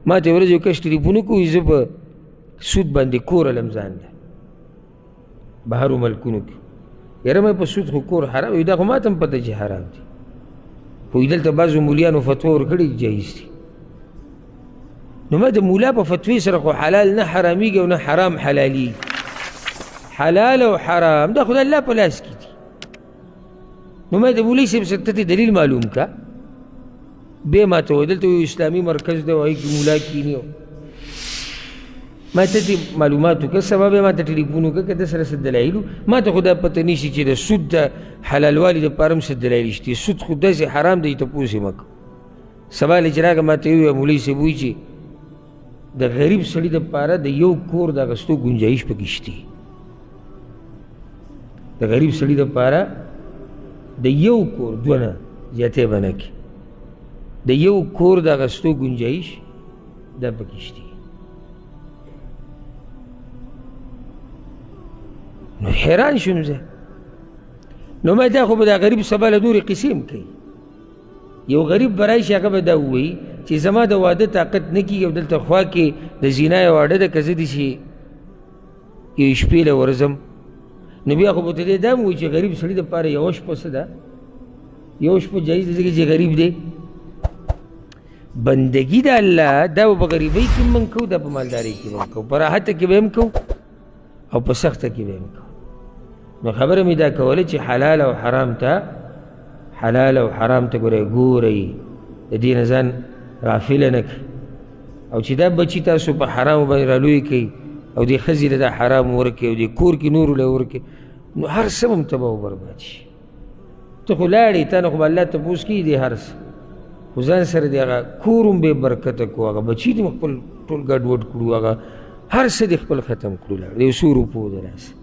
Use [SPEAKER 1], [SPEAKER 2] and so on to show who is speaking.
[SPEAKER 1] ما ته ورځ یو کس ټلیفون وکړو زه په سود باندې کور علم ځان دی بهرو ملکونو کې یاره مې په سود خو کور حرام وي دا خو ما ته هم پته چې حرام دي خو دلته بعضو مولیانو فتوا ورکړي جایز دي نو ما د مولا په فتوې سره خو حلال نه حرامېږي او نه حرام حلالېږي حلال او حرام دا خو د الله په لاس کې دي نو ما د مولوي صاحب سره ته دلیل معلوم کا بیا ما ته وویل دلته یو اسلامي مرکز دی او هغې کې مولا کیني ما ته دې معلومات وکړه سبا بیا ما ته ټلیفون وکړه که ده سره څه دلایل ما ته خو دا پته نشي چې د سود د حلالوالي دپاره هم څه دلایل شته سود خو داسې حرام دی تپوس یې مه کوه سبا له چې راغه ما ته وویل مولوي صاحب وایي چې د غریب سړي دپاره د یو کور د اخیستو ګنجایش پکې شته د غریب سړي دپاره د یو کور دوه نه زیاتې به نه کړي د یو کور د اخیستو ګنجایش دا پکې شته نو حیران شوم زه نو ما دا خو به دا غریب سبا له نورې قصې هم کوي یو غریب به راشي هغه به دا ووایي چې زما د واده طاقت نه کېږي او دلته خوا کې د زینا یو اډه ده که زه داسې یو شپې له ورځم نو بیا خو به ته دې دا هم وایي چې غریب سړي دپاره یوه شپه څه ده یو شپه جایز ده ځکه چې غریب دی بندګي د الله دا به په غریبۍ کې هم من کوو دا په مالدارۍ کې به هم کوو په راحته کې به هم کوو او په سخته کې به هم کوو نو خبره مې دا کوله چې حلال او حرام ته ګورئ د دې نه ځان غافله نه کړئ او چې دا بچي تاسو په حرامو باندې رالوی کوي او دې ښځې له دا حرام ورکړي او دې کور کې نورو له ورکړي نو هر څه به هم تباه و برباد شي ته خو لاړې تا نه خو به الله تپوس کېږي دې هر څه خو ځان سره دې هغه کور هم بې برکته کړو هغه بچي دې خپل ټول ګډوډ کړو هغه هر څه دې خپل ختم کړو لاړ د یو څو روپو د لاسه